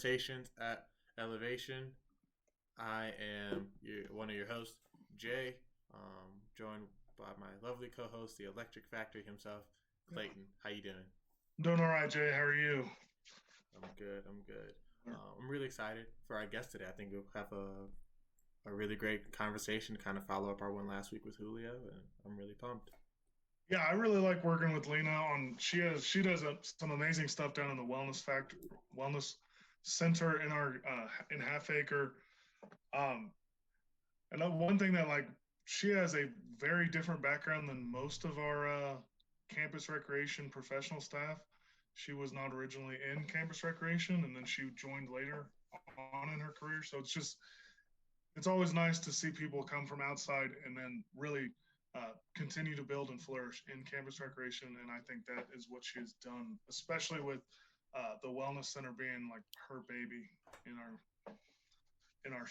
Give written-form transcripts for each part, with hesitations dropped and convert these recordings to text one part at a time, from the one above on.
conversations at Elevation. I am one of your hosts, Jay, joined by my lovely co-host, the Electric Factory himself, Clayton. How you doing? Doing all right, Jay. How are you? I'm good. I'm good. I'm really excited for our guest today. I think we'll have a really great conversation to kind of follow up our one last week with Julio, and I'm really pumped. Yeah, I really like working with Lena on. She does some amazing stuff down in the wellness center in our in Half Acre. Um, and one thing that like she has a very different background than most of our campus recreation professional staff. She was not originally in campus recreation, and then she joined later on in her career. So it's always nice to see people come from outside and then really continue to build and flourish in campus recreation. And I think that is what she has done, especially with the wellness center being like her baby in our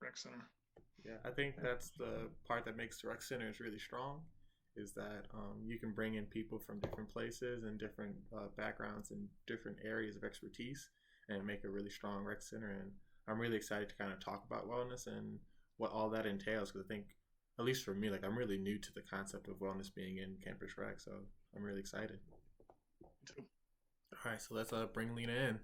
rec center. Yeah, I think that's the part that makes the rec centers really strong, is that you can bring in people from different places and different backgrounds and different areas of expertise and make a really strong rec center. And I'm really excited to kind of talk about wellness and what all that entails, because I think, at least for me, like I'm really new to the concept of wellness being in campus rec, so I'm really excited. All right, so let's bring Lena in.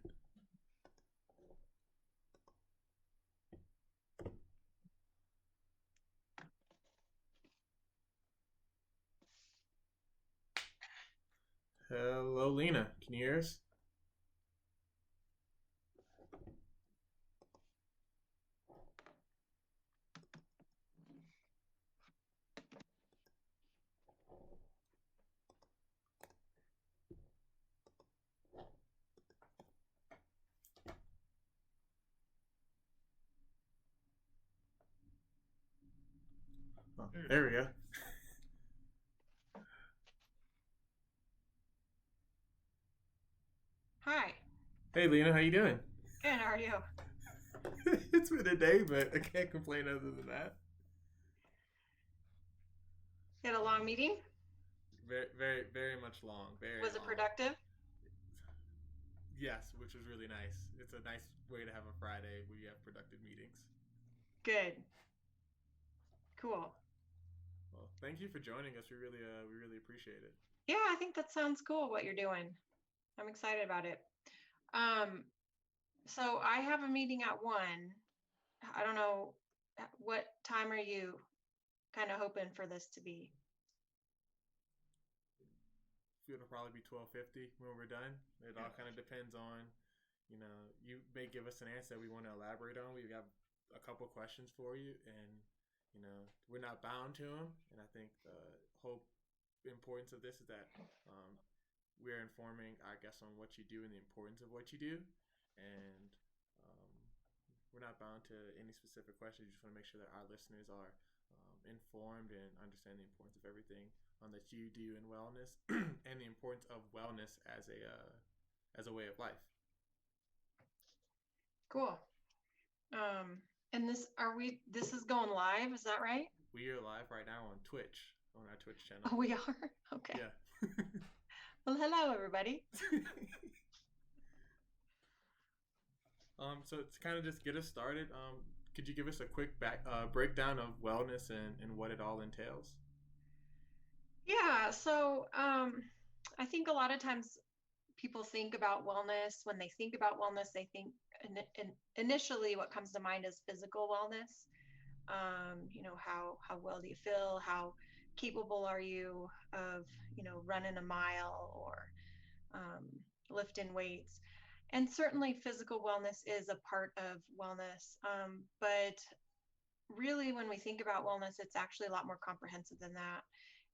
Hello, Lena. Can you hear us? Oh, there we go. Hi. Hey, Lena, how you doing? Good. How are you? It's been a day, but I can't complain other than that. You had a long meeting? Very, very, very much long. Very Was it long. productive? Yes, which was really nice. It's a nice way to have a Friday where you have productive meetings. Good. Cool. Well, thank you for joining us. We really appreciate it. Yeah, I think that sounds cool what you're doing. I'm excited about it. Um, so I have a meeting at 1. I don't know what time are you kind of hoping for this to be? It'll probably be 12:50 when we're done. It all kind of depends on, you may give us an answer that we want to elaborate on. We have a couple questions for you, and we're not bound to them. And I think the whole importance of this is that we're informing our guests on what you do and the importance of what you do, and um, we're not bound to any specific questions. We just want to make sure that our listeners are informed and understand the importance of everything that you do in wellness and the importance of wellness as a way of life. Cool. And this is going live, is that right? We are live right now on Twitch, on our Twitch channel. Oh, we are? Okay. Yeah. Well, hello, everybody. So to kind of just get us started, could you give us a quick breakdown of wellness and what it all entails? Yeah, so I think a lot of times people think about wellness. When they think about wellness, they think initially what comes to mind is physical wellness. How well do you feel? How capable are you of, running a mile or lifting weights? And certainly physical wellness is a part of wellness. But really, when we think about wellness, it's actually a lot more comprehensive than that.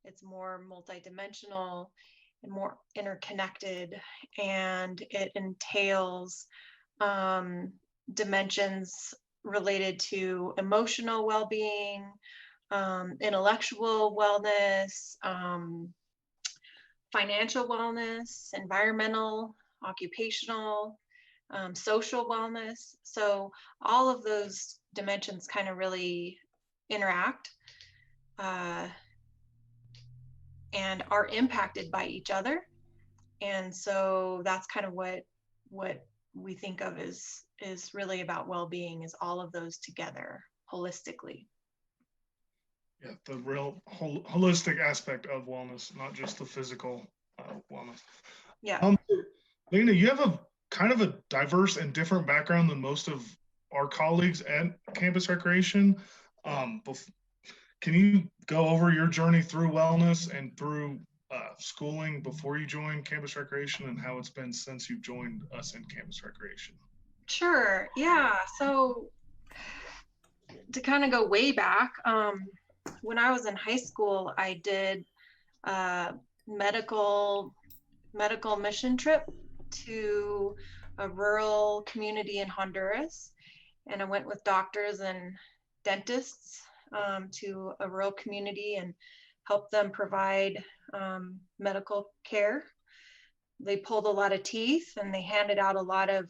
It's more multidimensional and more interconnected, and it entails dimensions related to emotional well-being, intellectual wellness, financial wellness, environmental, occupational, social wellness. So all of those dimensions kind of really interact and are impacted by each other. And so that's kind of what we think of is really about well-being, is all of those together holistically. Yeah, the real holistic aspect of wellness, not just the physical wellness. Yeah. Lena, you have a kind of a diverse and different background than most of our colleagues at Campus Recreation. Can you go over your journey through wellness and through schooling before you joined Campus Recreation, and how it's been since you've joined us in Campus Recreation? Sure. Yeah. So to kind of go way back, when I was in high school, I did a medical mission trip to a rural community in Honduras, and I went with doctors and dentists to a rural community and helped them provide medical care. They pulled a lot of teeth, and they handed out a lot of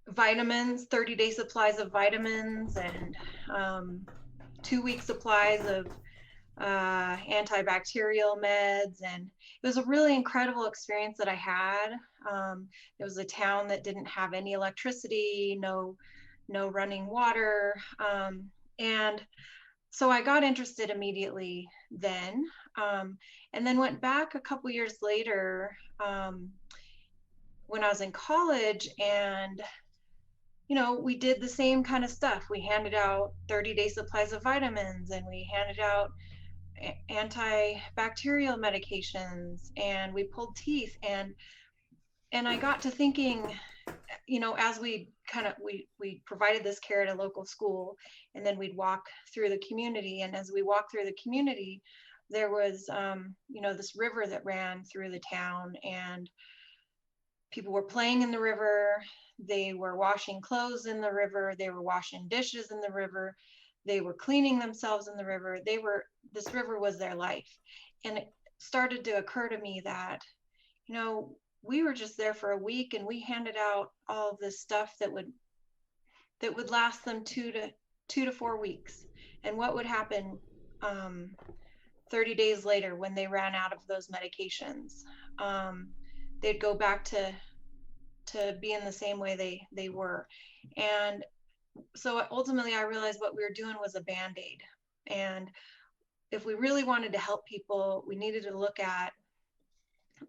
vitamins, 30-day supplies of vitamins, and 2-week supplies of antibacterial meds. And it was a really incredible experience that I had. It was a town that didn't have any electricity, no running water. And so I got interested immediately then, and then went back a couple years later when I was in college, and we did the same kind of stuff. We handed out 30-day supplies of vitamins, and we handed out antibacterial medications, and we pulled teeth. And I got to thinking, as we provided this care at a local school, and then we'd walk through the community. And as we walked through the community, there was, this river that ran through the town, and people were playing in the river. They were washing clothes in the river. They were washing dishes in the river. They were cleaning themselves in the river. This river was their life. And it started to occur to me that, we were just there for a week, and we handed out all of this stuff that would last them 2 to 4 weeks. And what would happen 30 days later when they ran out of those medications? They'd go back to being the same way they were. And so ultimately I realized what we were doing was a Band-Aid. And if we really wanted to help people, we needed to look at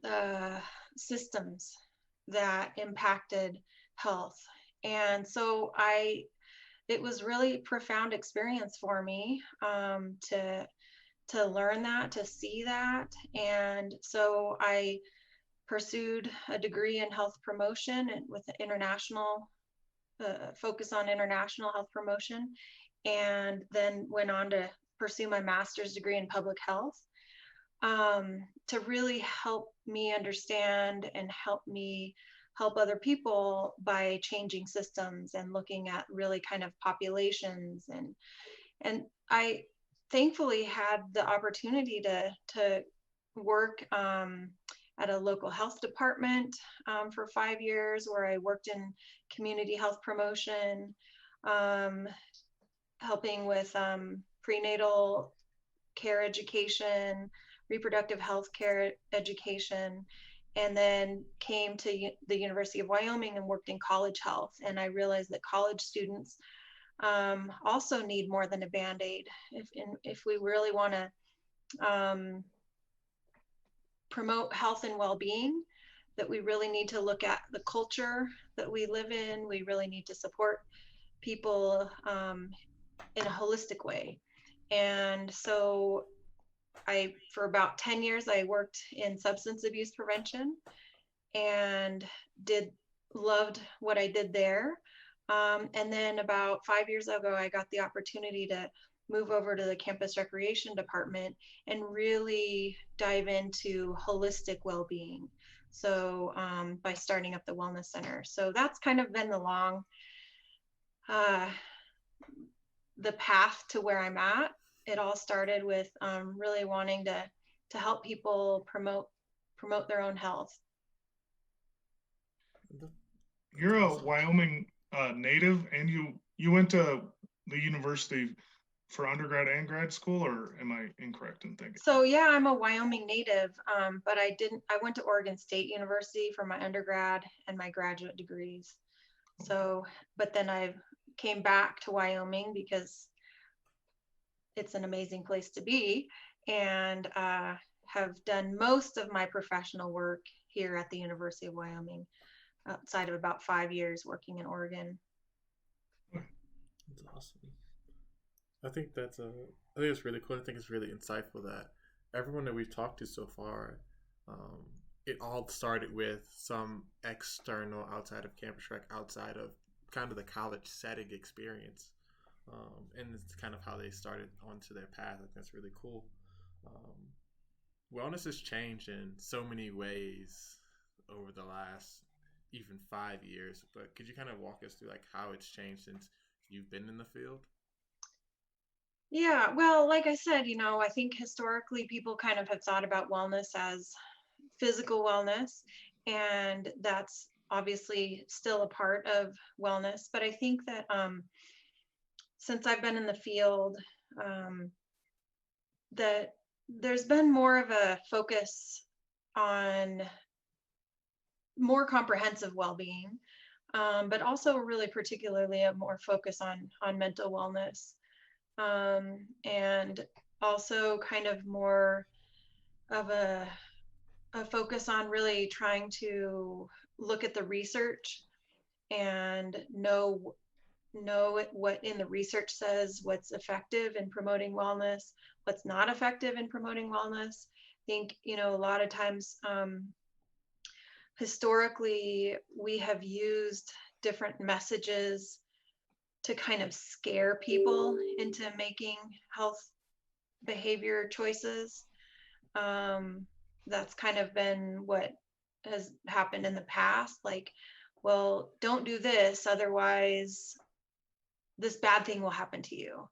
the systems that impacted health. And so it was really a profound experience for me to learn that, to see that. And so I pursued a degree in health promotion and with international focus on international health promotion, and then went on to pursue my master's degree in public health to really help me understand and help other people by changing systems and looking at really kind of populations. And I thankfully had the opportunity to work at a local health department for 5 years, where I worked in community health promotion, helping with prenatal care education, reproductive health care education, and then came to the University of Wyoming and worked in college health. And I realized that college students also need more than a Band-Aid. If we really want to promote health and well-being, that we really need to look at the culture that we live in. We really need to support people in a holistic way. And so for about 10 years, I worked in substance abuse prevention and loved what I did there. And then about 5 years ago, I got the opportunity to move over to the campus recreation department and really dive into holistic well-being. So by starting up the wellness center. So that's kind of been the path to where I'm at. It all started with really wanting to help people promote their own health. You're a Wyoming native, and you went to the University for undergrad and grad school, or am I incorrect in thinking? So yeah, I'm a Wyoming native, but I went to Oregon State University for my undergrad and my graduate degrees. So, but then I came back to Wyoming because it's an amazing place to be, and have done most of my professional work here at the University of Wyoming, outside of about 5 years working in Oregon. That's awesome. I think I think it's really cool. I think it's really insightful that everyone that we've talked to so far, um, it all started with some external outside of campus rec, outside of kind of the college setting experience. And it's kind of how they started onto their path. I think that's really cool. Um, Wellness has changed in so many ways over the last even 5 years. But could you kind of walk us through like how it's changed since you've been in the field? Yeah, well, like I said, I think historically people kind of have thought about wellness as physical wellness, and that's obviously still a part of wellness. But I think that since I've been in the field, um, that there's been more of a focus on more comprehensive well-being, but also really particularly a more focus on mental wellness, and also kind of more of a focus on really trying to look at the research and know what in the research says what's effective in promoting wellness, what's not effective in promoting wellness. I think a lot of times, historically we have used different messages to kind of scare people into making health behavior choices. That's kind of been what has happened in the past. Like, well, don't do this, otherwise this bad thing will happen to you.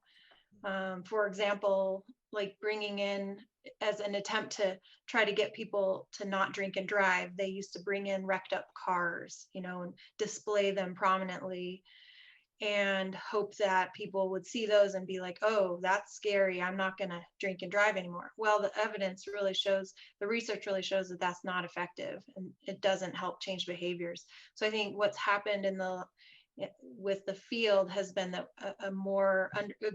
For example, like bringing in, as an attempt to try to get people to not drink and drive, they used to bring in wrecked up cars, and display them prominently, and hope that people would see those and be like, oh, that's scary, I'm not going to drink and drive anymore. Well, the research really shows that that's not effective, and it doesn't help change behaviors. So I think what's happened with the field has been that a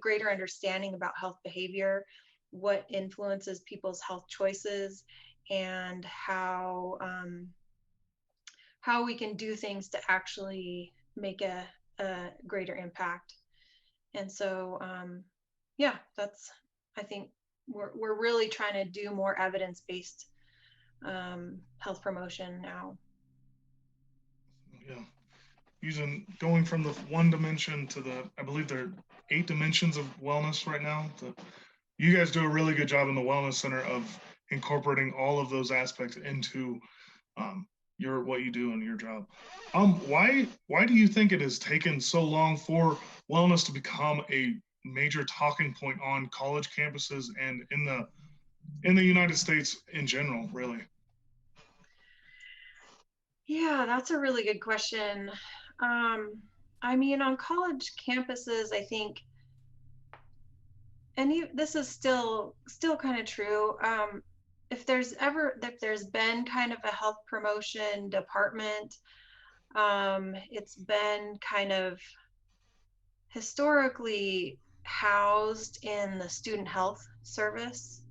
greater understanding about health behavior, what influences people's health choices, and how we can do things to actually make a greater impact. And so, yeah, I think we're really trying to do more evidence-based health promotion now. Yeah, going from the one dimension to I believe there are 8 dimensions of wellness right now. You guys do a really good job in the wellness center of incorporating all of those aspects into what you do in your job. Why do you think it has taken so long for wellness to become a major talking point on college campuses and in the United States in general, really? Yeah, that's a really good question. I mean, on college campuses, I think, and this is still kind of true. If there's been kind of a health promotion department, it's been kind of historically housed in the student health service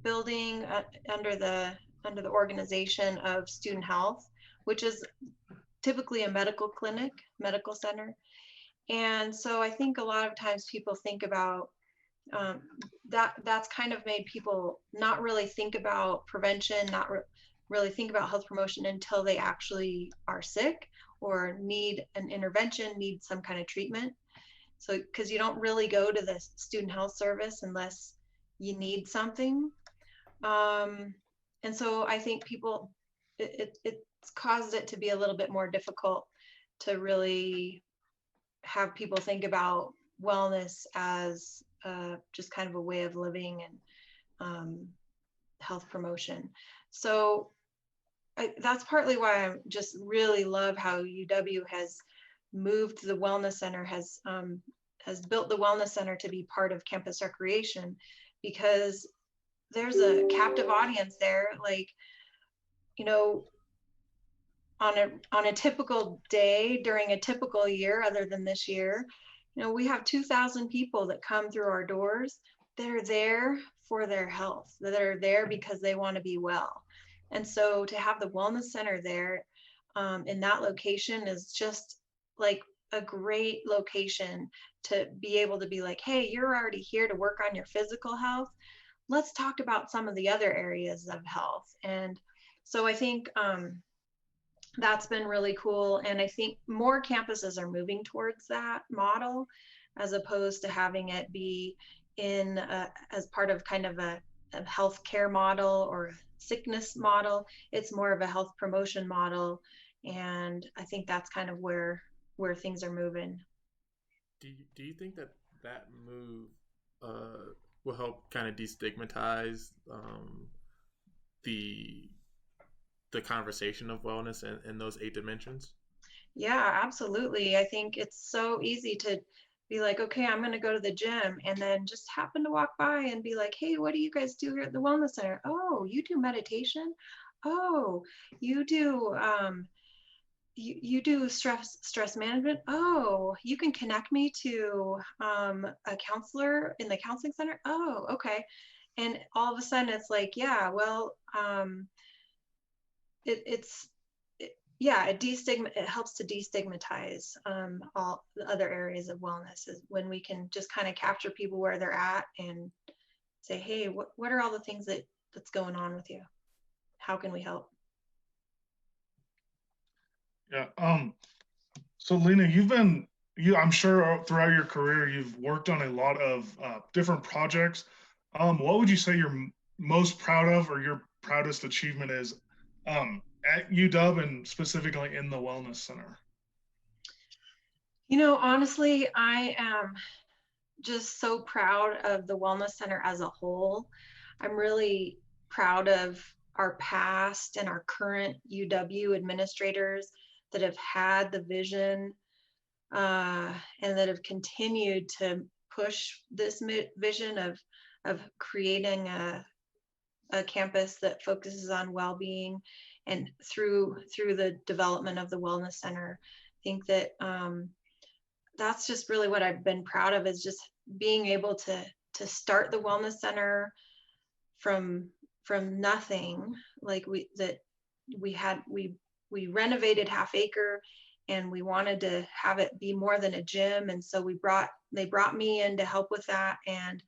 building, under the organization of student health, which is typically a medical center. And so I think a lot of times people think about that's kind of made people not really think about prevention, not really think about health promotion until they actually are sick or need an intervention, need some kind of treatment. So, because you don't really go to the student health service unless you need something. And so I think it's caused it to be a little bit more difficult to really have people think about wellness as just kind of a way of living and health promotion. So that's partly why I just really love how UW has moved the wellness center, has has built the wellness center to be part of campus recreation, because there's a captive audience there. Like, you know, on a typical day during a typical year, other than this year, you know, we have 2,000 people that come through our doors that are there for their health, that are there because they want to be well. And so to have the wellness center there in that location is just like a great location to be able to be like, hey, you're already here to work on your physical health. Let's talk about some of the other areas of health. And so I think that's been really cool. And I think more campuses are moving towards that model, as opposed to having it be in as part of kind of a healthcare model or a sickness model. It's more of a health promotion model. And I think that's kind of where things are moving. Do you think that that move will help kind of destigmatize the conversation of wellness and those 8 dimensions? Yeah, absolutely. I think it's so easy to be like, okay, I'm going to go to the gym, and then just happen to walk by and be like, hey, what do you guys do here at the wellness center? Oh, you do meditation? Oh, you do you do stress management? Oh, you can connect me to a counselor in the counseling center? Oh, okay. And all of a sudden it's like, yeah, well, it helps to destigmatize all the other areas of wellness, is when we can just kind of capture people where they're at and say, hey, what are all the things that's going on with you? How can we help? Yeah. So Lena, I'm sure throughout your career, you've worked on a lot of different projects. What would you say you're most proud of, or your proudest achievement is at UW and specifically in the Wellness Center? You know, honestly, I am just so proud of the Wellness Center as a whole. I'm really proud of our past and our current UW administrators that have had the vision and that have continued to push this vision of creating a campus that focuses on well-being, and through the development of the Wellness Center. I think that that's just really what I've been proud of, is just being able to start the Wellness Center from nothing. Like we renovated Half Acre, and we wanted to have it be more than a gym, and so they brought me in to help with that, and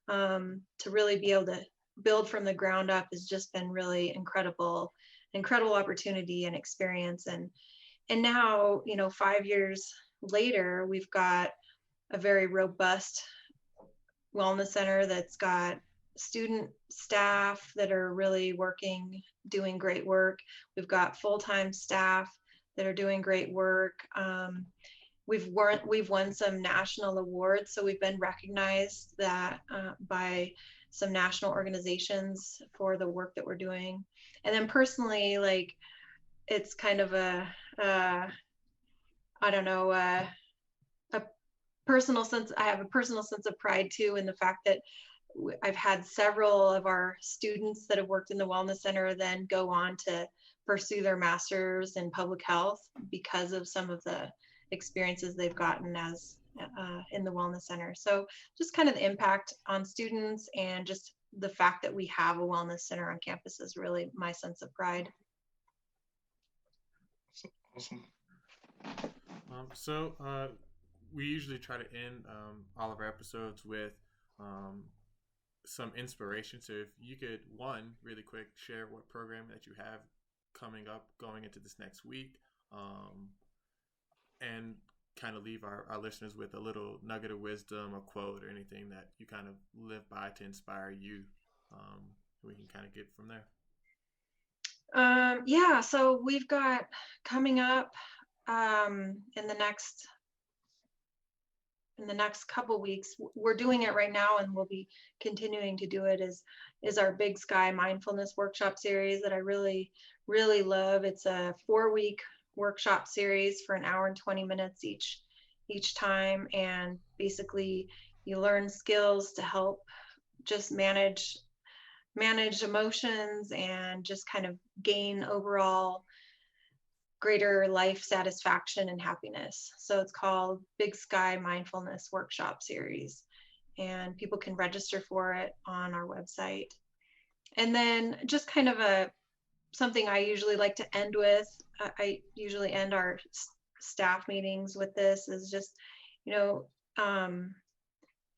to really be able to build from the ground up has just been really incredible opportunity and experience. And now, you know, 5 years later, we've got a very robust wellness center that's got student staff that are really doing great work. We've got full-time staff that are doing great work. We've won some national awards, so we've been recognized by some national organizations for the work that we're doing. And then personally, like, it's kind of a personal sense. I have a personal sense of pride too, in the fact that I've had several of our students that have worked in the Wellness Center then go on to pursue their master's in public health because of some of the experiences they've gotten as in the Wellness Center. So just kind of the impact on students, and just the fact that we have a Wellness Center on campus is really my sense of pride. Awesome. So we usually try to end all of our episodes with some inspiration. So if you could, one, really quick, share what program that you have coming up going into this next week, and kind of leave our listeners with a little nugget of wisdom, a quote, or anything that you kind of live by to inspire you. We can kind of get from there. Yeah, so we've got coming up in the next couple weeks, we're doing it right now, and we'll be continuing to do it, is our Big Sky Mindfulness Workshop series that I really, really love. It's a 4-week workshop series for an hour and 20 minutes each each time, and basically you learn skills to help just manage emotions and just kind of gain overall greater life satisfaction and happiness. So it's called Big Sky Mindfulness Workshop Series, and people can register for it on our website. And then just kind of something I usually like to end with, I usually end our staff meetings with this, is just,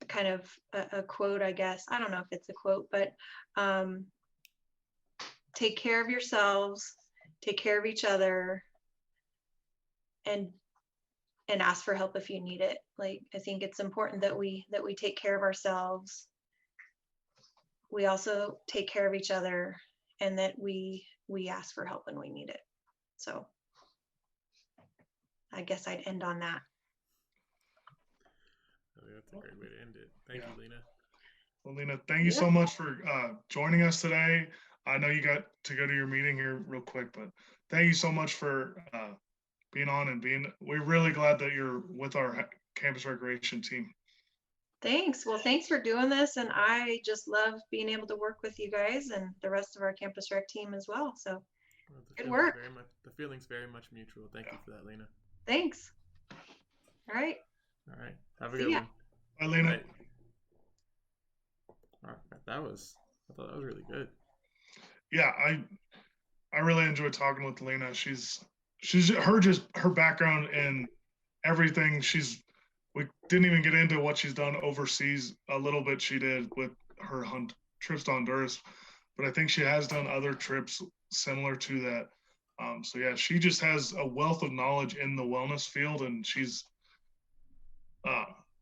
kind of a quote, I guess. I don't know if it's a quote, but take care of yourselves, take care of each other, and ask for help if you need it. Like, I think it's important that we take care of ourselves. We also take care of each other, and that we ask for help when we need it. So I guess I'd end on that. Oh, that's a great way to end it. Thank you, Lena. Well, Lena, thank you so much for joining us today. I know you got to go to your meeting here real quick, but thank you so much for being on and we're really glad that you're with our campus recreation team. Thanks. Well, thanks for doing this. And I just love being able to work with you guys and the rest of our campus rec team as well. So good work. The feeling's very much mutual. Thank you for that, Lena. Thanks. All right. Have a good one. Bye, Lena. All right. I thought that was really good. Yeah, I really enjoyed talking with Lena. Her background and everything. We didn't even get into what she's done overseas. A little bit she did with her trips to Honduras, but I think she has done other trips similar to that. So yeah, she just has a wealth of knowledge in the wellness field, and she's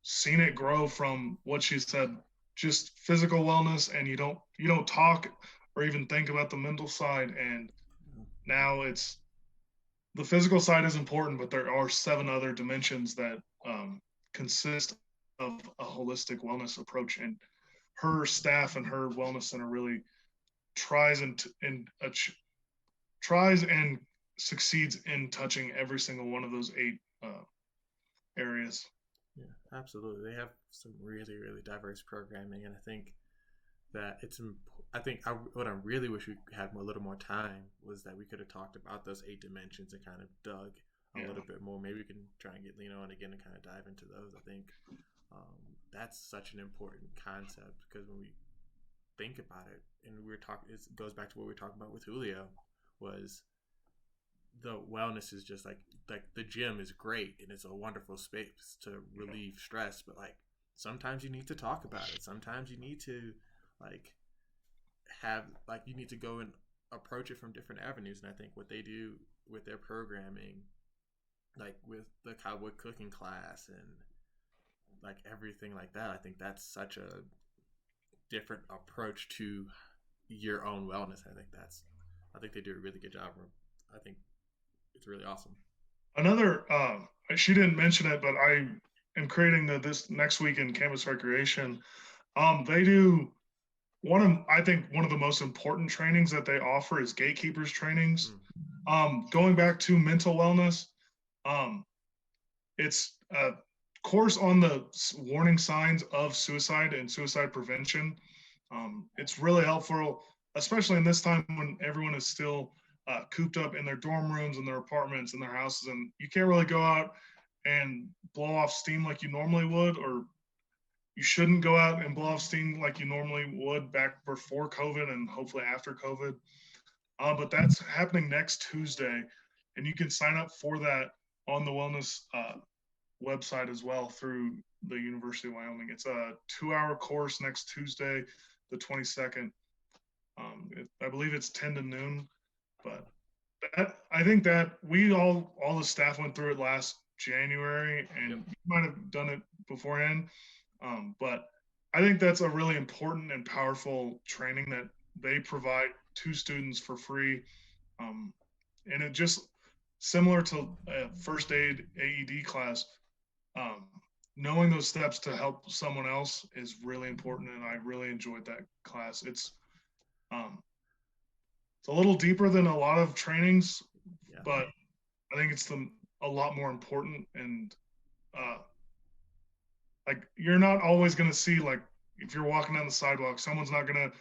seen it grow from what she said, just physical wellness, and you don't talk or even think about the mental side. And now it's the physical side is important, but there are 7 other dimensions that consist of a holistic wellness approach. And her staff and her wellness center really tries and succeeds in touching every single one of those 8 areas. Yeah, absolutely. They have some really, really diverse programming, and I think that what I really wish we had a little more time was that we could have talked about those 8 dimensions and kind of dug a little bit more. Maybe we can try and get Lena on again and kind of dive into those. I think that's such an important concept, because when we think about it, and it goes back to what we were talking about with Julio, was the wellness is just like the gym is great and it's a wonderful space to relieve stress, but like sometimes you need to talk about it. Sometimes you need to you need to go and approach it from different avenues. And I think what they do with their programming, like with the cowboy cooking class and like everything like that, I think that's such a different approach to your own wellness. I think they do a really good job. I think it's really awesome. Another, she didn't mention it, but I am creating this next week in campus recreation. They do I think one of the most important trainings that they offer is gatekeepers trainings. Going back to mental wellness, it's a course on the warning signs of suicide and suicide prevention. It's really helpful, especially in this time when everyone is still cooped up in their dorm rooms and their apartments and their houses, and you can't really go out and blow off steam like you normally would, or you shouldn't go out and blow off steam like you normally would back before COVID and hopefully after COVID. But that's happening next Tuesday, and you can sign up for that on the wellness website as well through the University of Wyoming. It's a 2-hour course next Tuesday, the 22nd. I believe it's 10 to noon, but I think that all the staff went through it last January, and you might have done it beforehand. But I think that's a really important and powerful training that they provide to students for free. And it just similar to a first aid AED class, knowing those steps to help someone else is really important. And I really enjoyed that class. It's a little deeper than a lot of trainings, but I think it's a lot more important, and like you're not always going to see, like, if you're walking down the sidewalk, someone's not going to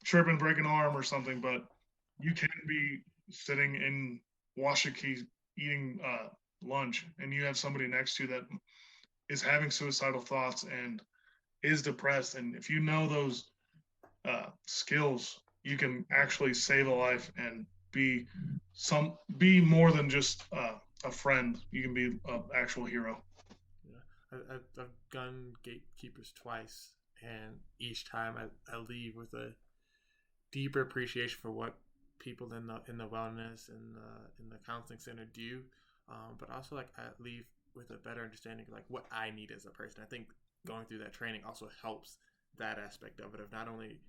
trip and break an arm or something, but you can be sitting in Washakie eating lunch, and you have somebody next to you that is having suicidal thoughts and is depressed. And if you know those skills, you can actually save a life and be more than just a friend. You can be an actual hero. Yeah, I've done gatekeepers twice, and each time I leave with a deeper appreciation for what people in the wellness and in the counseling center do, but also like I leave with a better understanding of like what I need as a person. I think going through that training also helps that aspect of it, of not only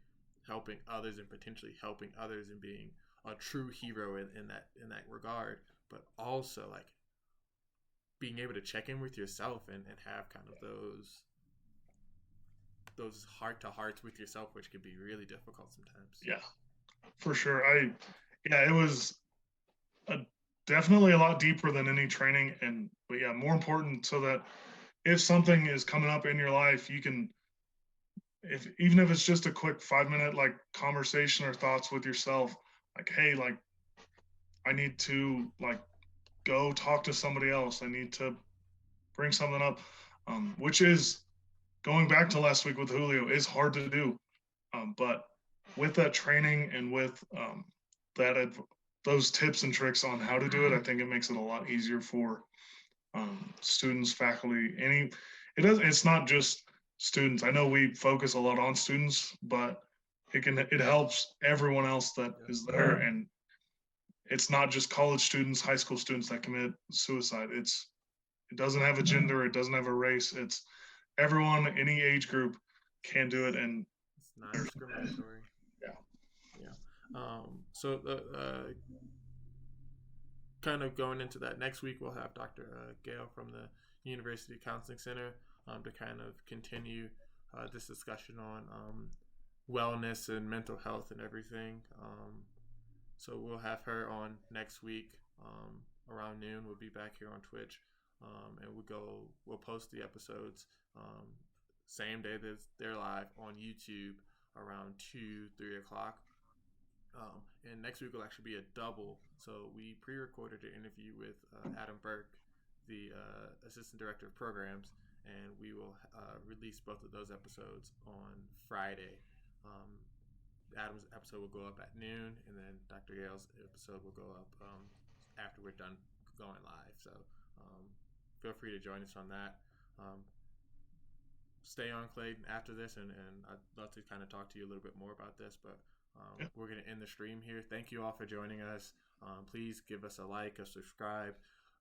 helping others and potentially helping others and being a true hero in that regard, but also like being able to check in with yourself and have kind of those heart to hearts with yourself, which can be really difficult sometimes. Yeah, for sure. It was definitely a lot deeper than any training, but yeah, more important, so that if something is coming up in your life, you can, even if it's just a quick 5 minute like conversation or thoughts with yourself, like, hey, like I need to like go talk to somebody else. I need to bring something up, which is going back to last week with Julio, is hard to do. But with that training and with that those tips and tricks on how to do it, I think it makes it a lot easier for students, faculty, it's not just students. I know we focus a lot on students, but it helps everyone else that is there. And it's not just college students, high school students that commit suicide. It doesn't have a gender, it doesn't have a race. It's everyone, any age group can do it, and it's not discriminatory. So kind of going into that, next week we'll have Dr. Gail from the University Counseling Center to kind of continue this discussion on wellness and mental health and everything. So we'll have her on next week around noon. We'll be back here on Twitch, and we'll post the episodes same day that they're live on YouTube around 2-3 o'clock. And next week will actually be a double. So we pre-recorded an interview with Adam Burke, the Assistant Director of Programs, and we will release both of those episodes on Friday. Adam's episode will go up at noon, and then Dr. Gale's episode will go up after we're done going live. So feel free to join us on that. Stay on, Clayton, after this, and I'd love to kind of talk to you a little bit more about this, but we're going to end the stream here. Thank you all for joining us. Please give us a like, a subscribe.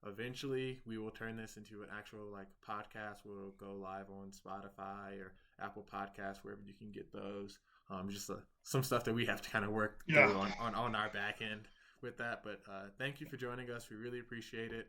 Eventually, we will turn this into an actual like podcast. We'll go live on Spotify or Apple Podcasts, wherever you can get those. Just some stuff that we have to kind of work through on our back end with that. But thank you for joining us. We really appreciate it.